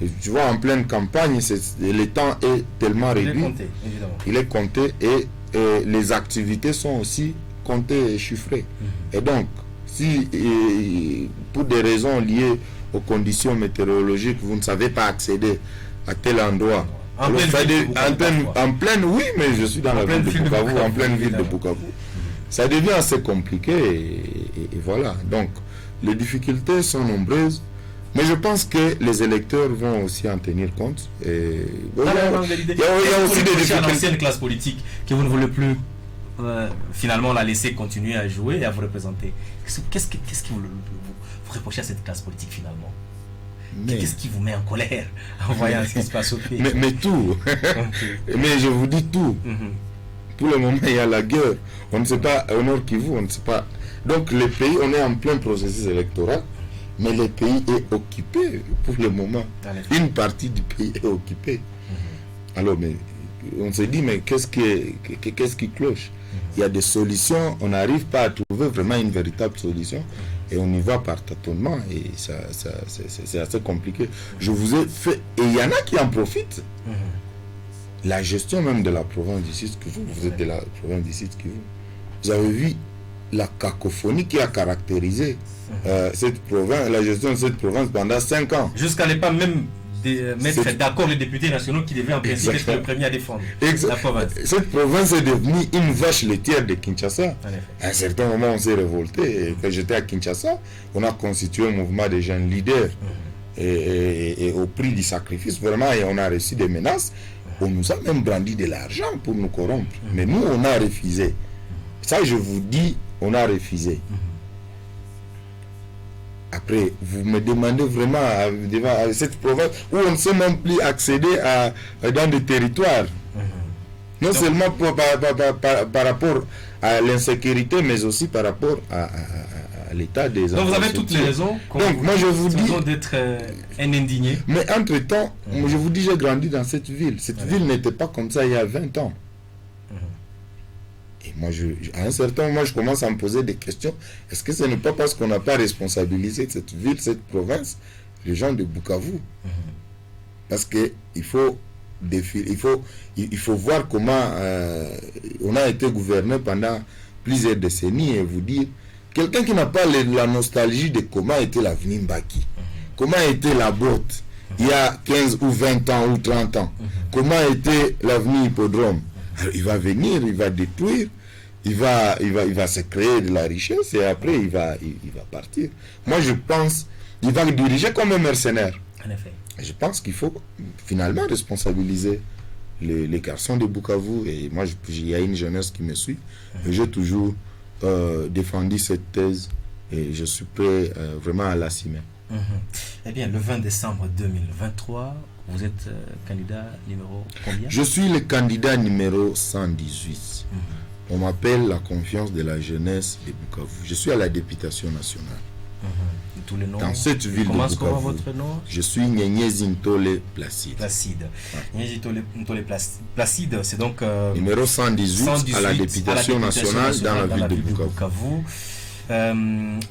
Et tu vois, en pleine campagne, le temps est tellement réduit. Il est compté et les activités sont aussi comptées et chiffrées. Et donc, si pour des raisons liées aux conditions météorologiques, vous ne savez pas accéder à tel endroit. En pleine, oui, mais je suis dans la ville de Bukavu, en pleine ville de Bukavu. Ça devient assez compliqué et voilà. Donc, les difficultés sont nombreuses, mais je pense que les électeurs vont aussi en tenir compte. Et il y a aussi des difficultés. L'ancienne classe politique que vous ne voulez plus finalement la laisser continuer à jouer et à vous représenter. Qu'est-ce qui vous reprochez à cette classe politique finalement? Qu'est-ce qui vous met en colère en voyant ce qui se passe au pays? Mais tout. Mais je vous dis tout. Pour le moment, il y a la guerre. On ne sait pas au Nord Kivu, on ne sait pas. Donc le pays, on est en plein processus électoral, mais le pays est occupé pour le moment. Une partie du pays est occupée. Alors, mais on se dit, mais qu'est-ce qui cloche? Il y a des solutions, on n'arrive pas à trouver vraiment une véritable solution. Et on y va par tâtonnement et c'est assez compliqué. Je vous ai fait... Et il y en a qui en profitent. La gestion même de la province du Sud Kivu, vous êtes de la province du Sud Kivu. Vous avez vu la cacophonie qui a caractérisé cette province, la gestion de cette province pendant 5 ans. Jusqu'à ne pas même mettre d'accord les députés nationaux qui devaient en principe être le premier à défendre la province. Cette province est devenue une vache laitière de Kinshasa. À un certain moment, on s'est révolté. Et quand j'étais à Kinshasa, on a constitué un mouvement de jeunes leaders. Et au prix du sacrifice, vraiment, et on a reçu des menaces. On nous a même brandi de l'argent pour nous corrompre. Mais nous, on a refusé. Ça, je vous dis, on a refusé. Après, vous me demandez vraiment à cette province où on ne sait même plus accéder dans des territoires. Non seulement par rapport à l'insécurité, mais aussi par rapport à l'état des... Donc vous avez toutes les raisons. Donc moi je vous dis... d'être un indigné. Mais entre-temps, je vous dis, j'ai grandi dans cette ville. Cette ville n'était pas comme ça il y a 20 ans. Et moi, à un certain moment, je commence à me poser des questions. Est-ce que ce n'est pas parce qu'on n'a pas responsabilisé cette ville, cette province, les gens de Bukavu? Parce qu'il faut voir comment on a été gouverné pendant plusieurs décennies et vous dire, quelqu'un qui n'a pas la nostalgie de comment était l'avenir Mbaki, comment était la botte il y a 15 ou 20 ans ou 30 ans, comment était l'avenir Hippodrome. Alors, il va venir, il va détruire, il va se créer de la richesse et après il va partir. Moi je pense, il va diriger comme un mercenaire. En effet. Je pense qu'il faut finalement responsabiliser les garçons de Bukavu et moi il y a une jeunesse qui me suit et j'ai toujours défendu cette thèse et je suis prêt vraiment à l'assumer. Eh bien, le 20 décembre 2023, vous êtes candidat numéro combien? Je suis le candidat numéro 118. On m'appelle la confiance de la jeunesse de Bukavu. Je suis à la députation nationale. Tous les noms. Dans cette ville de Bukavu. Comment votre nom? Je suis Nyenyezi Ntole Placide. Nyenyezi Ntole Placide, c'est donc... numéro 118 à la députation nationale dans la ville de Bukavu.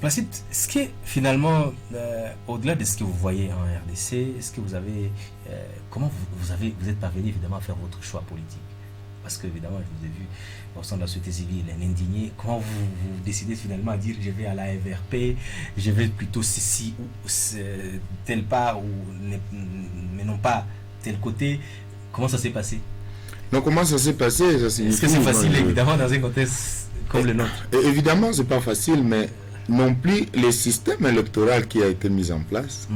Placide, est-ce que finalement, au-delà de ce que vous voyez en RDC, est-ce que vous avez, comment vous êtes parvenu évidemment à faire votre choix politique? Parce que évidemment, je vous ai vu au sein de la société civile, un indigné. Comment vous décidez finalement à dire je vais à la FRP, je vais plutôt ceci ou telle part, mais non pas tel côté? Comment ça s'est passé? Donc comment ça s'est passé? Est-ce que c'est facile évidemment dans un contexte comme le nôtre? Évidemment, c'est pas facile, mais non plus le système électoral qui a été mis en place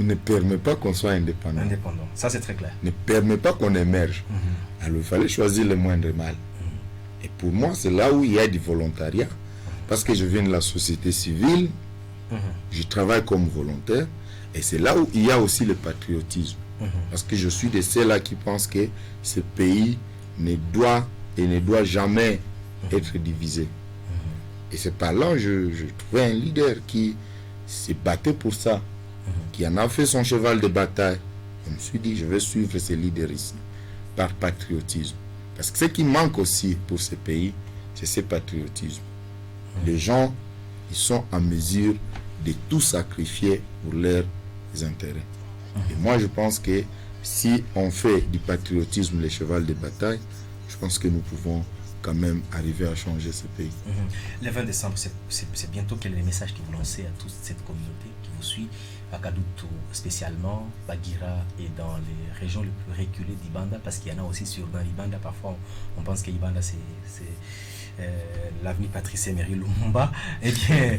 ne permet pas qu'on soit indépendant. Ça c'est très clair. Ne permet pas qu'on émerge. Alors il fallait choisir le moindre mal. Et pour moi, c'est là où il y a du volontariat. Parce que je viens de la société civile, je travaille comme volontaire, et c'est là où il y a aussi le patriotisme. Parce que je suis de ceux-là qui pensent que ce pays ne doit jamais être divisé. Et c'est par là que je trouvais un leader qui se battait pour ça. qui en a fait son cheval de bataille, je me suis dit, je vais suivre ces leaders ici, par patriotisme. Parce que ce qui manque aussi pour ce pays, c'est ce patriotisme. Les gens, ils sont en mesure de tout sacrifier pour leurs intérêts. Et moi, je pense que si on fait du patriotisme le cheval de bataille, je pense que nous pouvons quand même arriver à changer ce pays. Le 20 décembre, c'est bientôt. Quel est le message que vous lancez à toute cette communauté qui vous suit, à Kadutu spécialement, Bagira et dans les régions les plus reculées d'Ibanda, parce qu'il y en a aussi dans Ibanda, parfois on pense que Ibanda c'est l'avenue Patrice Emery Lumumba. Eh bien,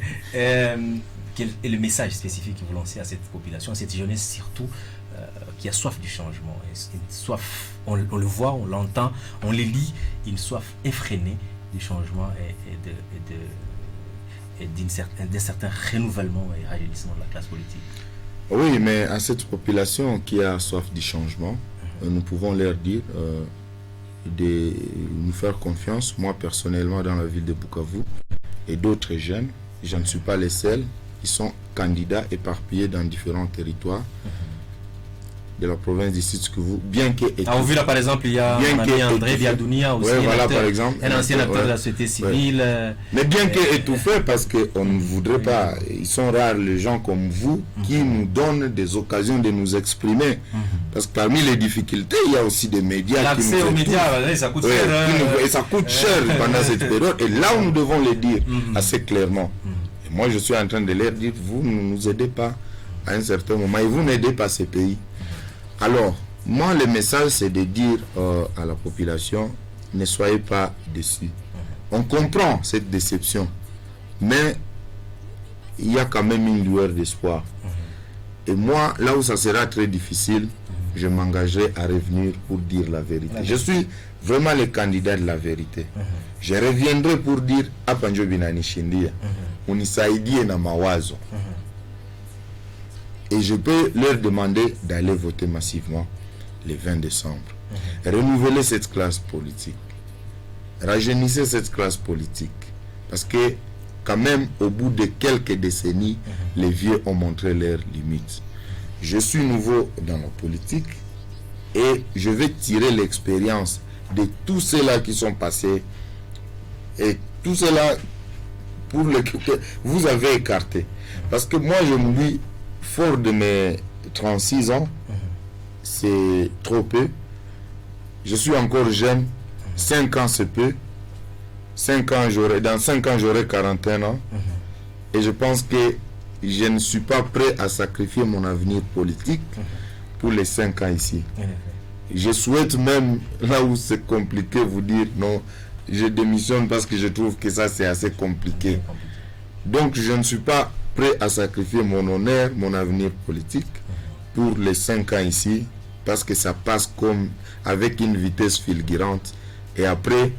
quel est le message spécifique que vous lancez à cette population, à cette jeunesse surtout, qui a soif du changement, une soif, on le voit, on l'entend, on les lit, une soif effrénée du changement et d'un certain renouvellement et rajeunissement de la classe politique. Oui, mais à cette population qui a soif du changement, nous pouvons leur dire de nous faire confiance. Moi, personnellement, dans la ville de Bukavu et d'autres jeunes, je ne suis pas les seuls, ils sont candidats éparpillés dans différents territoires de la province du Sud Kivu, bien que... On vu là, par exemple, il y a André Biadounia aussi, un ancien acteur de la société civile. Mais bien que étouffé, parce qu'on ne voudrait pas, ils sont rares les gens comme vous qui nous donnent des occasions de nous exprimer. Parce que parmi les difficultés, il y a aussi des médias qui nous... L'accès aux médias, ça coûte cher. Et ça coûte cher pendant cette période. Et là où nous devons le dire assez clairement. Et moi, je suis en train de leur dire, vous ne nous aidez pas à un certain moment et vous n'aidez pas ces pays. Alors, moi, le message, c'est de dire à la population, ne soyez pas déçus. On comprend cette déception, mais il y a quand même une lueur d'espoir. Et moi, là où ça sera très difficile, je m'engagerai à revenir pour dire la vérité. Je suis vraiment le candidat de la vérité. Je reviendrai pour dire, Apanjo Binani Shindia, Unisaidie na mawazo. Et je peux leur demander d'aller voter massivement le 20 décembre. Renouveler cette classe politique. Rajeunissez cette classe politique. Parce que, quand même, au bout de quelques décennies, les vieux ont montré leurs limites. Je suis nouveau dans la politique et je vais tirer l'expérience de tous ceux-là qui sont passés et tous ceux-là pour lesquels vous avez écarté. Parce que moi, je me dis, fort de mes 36 ans, c'est trop peu. Je suis encore jeune. 5 ans, c'est peu. Dans 5 ans, j'aurai 41 ans. Et je pense que je ne suis pas prêt à sacrifier mon avenir politique pour les 5 ans ici. Je souhaite même, là où c'est compliqué, vous dire non, je démissionne parce que je trouve que ça, c'est assez compliqué. Donc, je ne suis pas prêt à sacrifier mon honneur, mon avenir politique pour les 5 ans ici, parce que ça passe comme avec une vitesse fulgurante. Et après,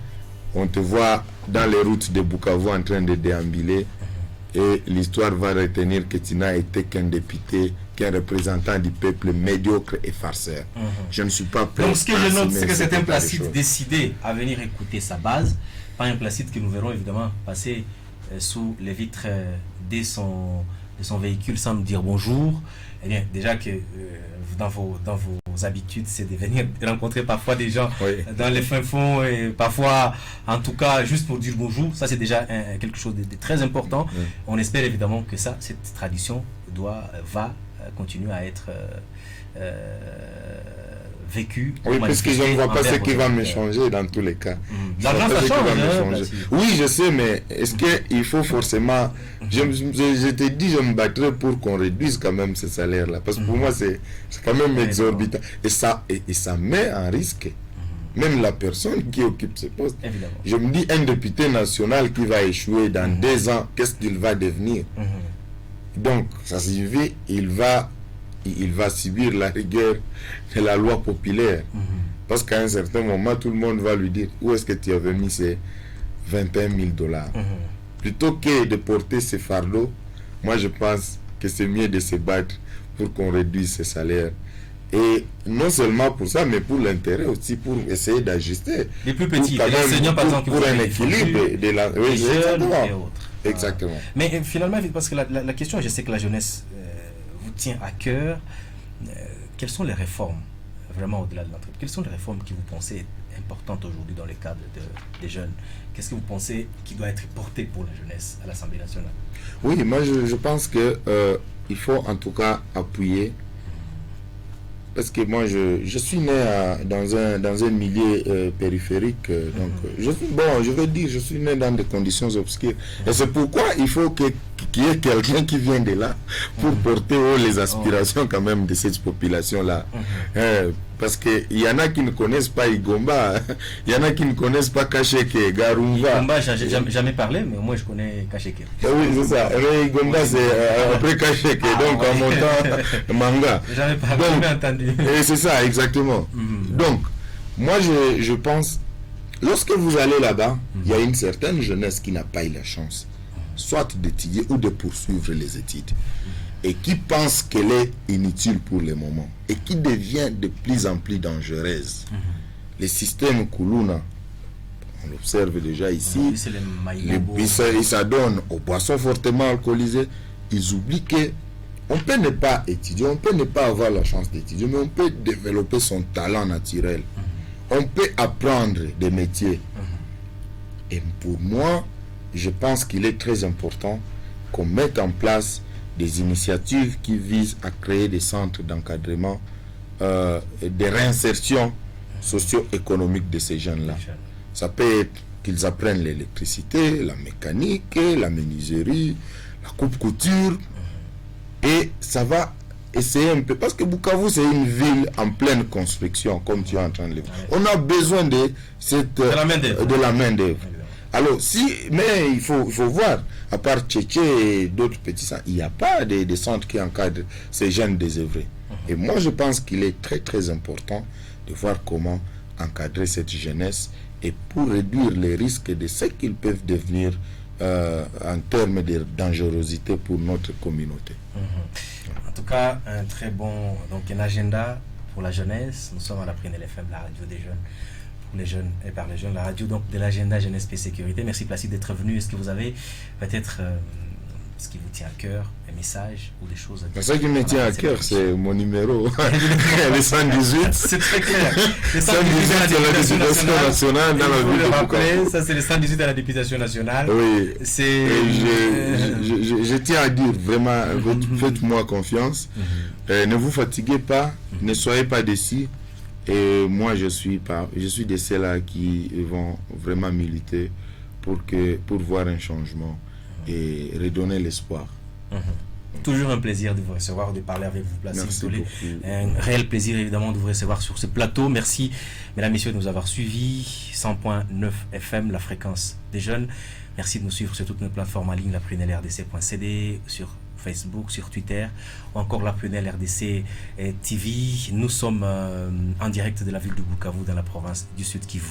on te voit dans les routes de Bukavu en train de déambuler et l'histoire va retenir que tu n'as été qu'un député, qu'un représentant du peuple médiocre et farceur. Je ne suis pas prêt. Donc ce que je note, c'est que c'est un Placide décidé à venir écouter sa base, pas un Placide que nous verrons évidemment passer sous les vitres de son véhicule sans nous dire bonjour. Eh bien, déjà que dans vos habitudes, c'est de venir rencontrer parfois des gens dans les fins fonds et parfois, en tout cas, juste pour dire bonjour. Ça, c'est déjà quelque chose de très important. On espère évidemment que cette tradition va continuer à être vécu. Oui, parce que je ne vois pas ce qui va me changer dans tous les cas. L'argent, ça change. Oui, je sais, mais est-ce qu'il faut forcément... Je te dis, je me battrai pour qu'on réduise quand même ce salaire-là. Parce que pour moi, c'est quand même exorbitant. Et ça met en risque même la personne qui occupe ce poste. Évidemment. Je me dis, un député national qui va échouer dans 2 ans, qu'est-ce qu'il va devenir? Donc, ça signifie il va subir la rigueur de la loi populaire. Parce qu'à un certain moment, tout le monde va lui dire, où est-ce que tu avais mis ces 21 000 $? Plutôt que de porter ces fardeaux, moi je pense que c'est mieux de se battre pour qu'on réduise ces salaires. Et non seulement pour ça, mais pour l'intérêt aussi, pour essayer d'ajuster. Les plus petits, les enseignants par exemple, pour un équilibre de la... Oui, jeunes et autres. Exactement. Mais finalement, parce que la question, je sais que la jeunesse... tient à cœur. Quelles sont les réformes, vraiment au-delà de l'entreprise, quelles sont les réformes qui vous pensez importantes aujourd'hui dans le cadre des jeunes? Qu'est-ce que vous pensez qui doit être porté pour la jeunesse à l'Assemblée nationale? Oui, moi je pense que il faut en tout cas appuyer. Parce que moi, je suis né dans un milieu périphérique. Donc, je veux dire, je suis né dans des conditions obscures. Et c'est pourquoi il faut qu'il y ait quelqu'un qui vienne de là pour porter haut les aspirations quand même de cette population-là. Parce qu'il y en a qui ne connaissent pas Igomba, il y en a qui ne connaissent pas Kacheke, Garumba. Igomba, j'ai jamais parlé, mais moi je connais Kacheke. Oui, c'est ça. Mais Igomba, c'est après Kacheke, donc en montant manga. Jamais parlé, jamais entendu. Et c'est ça, exactement. Donc, moi je pense, lorsque vous allez là-bas, il y a une certaine jeunesse qui n'a pas eu la chance, soit d'étudier ou de poursuivre les études, et qui pense qu'elle est inutile pour le moment, et qui devient de plus en plus dangereuse. Le système Kuluna, on l'observe déjà ici, ils s'adonnent aux boissons fortement alcoolisées, ils oublient que on peut ne pas étudier, on peut ne pas avoir la chance d'étudier, mais on peut développer son talent naturel. On peut apprendre des métiers. Et pour moi, je pense qu'il est très important qu'on mette en place des initiatives qui visent à créer des centres d'encadrement, de réinsertion socio-économique de ces jeunes-là. Ça peut être qu'ils apprennent l'électricité, la mécanique, la menuiserie, la coupe-couture, et ça va essayer un peu, parce que Bukavu c'est une ville en pleine construction, comme tu es en train de le dire. On a besoin de la main d'œuvre. Alors, mais il faut voir, à part Tchétché et d'autres petits centres, il n'y a pas de centres qui encadrent ces jeunes désœuvrés. Et moi, je pense qu'il est très, très important de voir comment encadrer cette jeunesse et pour réduire les risques de ce qu'ils peuvent devenir en termes de dangerosité pour notre communauté. En tout cas, un très bon un agenda pour la jeunesse. Nous sommes à la Prunelle FM, la radio des jeunes. Les jeunes et par les jeunes, la radio donc de l'agenda jeunesse et sécurité. Merci Placide d'être venu. Est-ce que vous avez peut-être ce qui vous tient à cœur, un message ou des choses à dire? Ce qui me tient à cœur, c'est mon numéro, le 118. C'est très clair. Le 118 à la députation nationale dans la ville de Bukavu. Ça, c'est le 118 à la députation nationale. Oui. C'est. Je tiens à dire vraiment, faites-moi confiance. Ne vous fatiguez pas, ne soyez pas déçus. Et moi, je suis de ceux-là qui vont vraiment militer pour voir un changement et redonner l'espoir. Toujours un plaisir de vous recevoir, de parler avec vous, Placide Tolé. Un réel plaisir, évidemment, de vous recevoir sur ce plateau. Merci, mesdames, messieurs, de nous avoir suivis. 100.9 FM, la fréquence des jeunes. Merci de nous suivre sur toutes nos plateformes en ligne, la Prunelle RDC.cd, sur Facebook, sur Twitter, ou encore la Prunelle RDC TV. Nous sommes en direct de la ville de Bukavu, dans la province du Sud Kivu.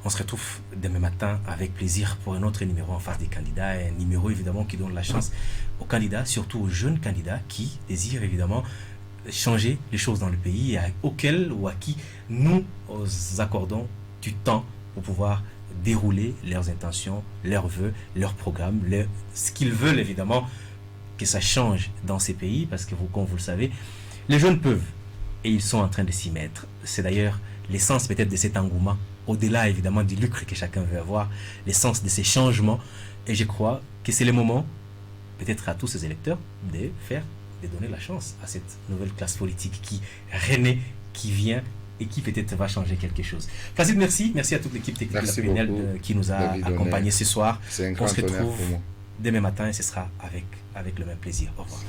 On se retrouve demain matin avec plaisir pour un autre numéro en face des candidats, un numéro évidemment qui donne la chance aux candidats, surtout aux jeunes candidats qui désirent évidemment changer les choses dans le pays et auxquels ou à qui nous accordons du temps pour pouvoir dérouler leurs intentions, leurs vœux, leurs programmes, ce qu'ils veulent évidemment que ça change dans ces pays, parce que comme vous le savez, les jeunes peuvent et ils sont en train de s'y mettre. C'est d'ailleurs l'essence peut-être de cet engouement, au-delà évidemment du lucre que chacun veut avoir, l'essence de ces changements. Et je crois que c'est le moment, peut-être à tous ces électeurs, de donner la chance à cette nouvelle classe politique qui renaît, qui vient et qui peut-être va changer quelque chose. Placide, merci. Merci à toute l'équipe technique de la Prunelle qui nous a accompagnés ce soir. C'est un grand honneur pour moi. Demain matin et ce sera avec le même plaisir. Au revoir.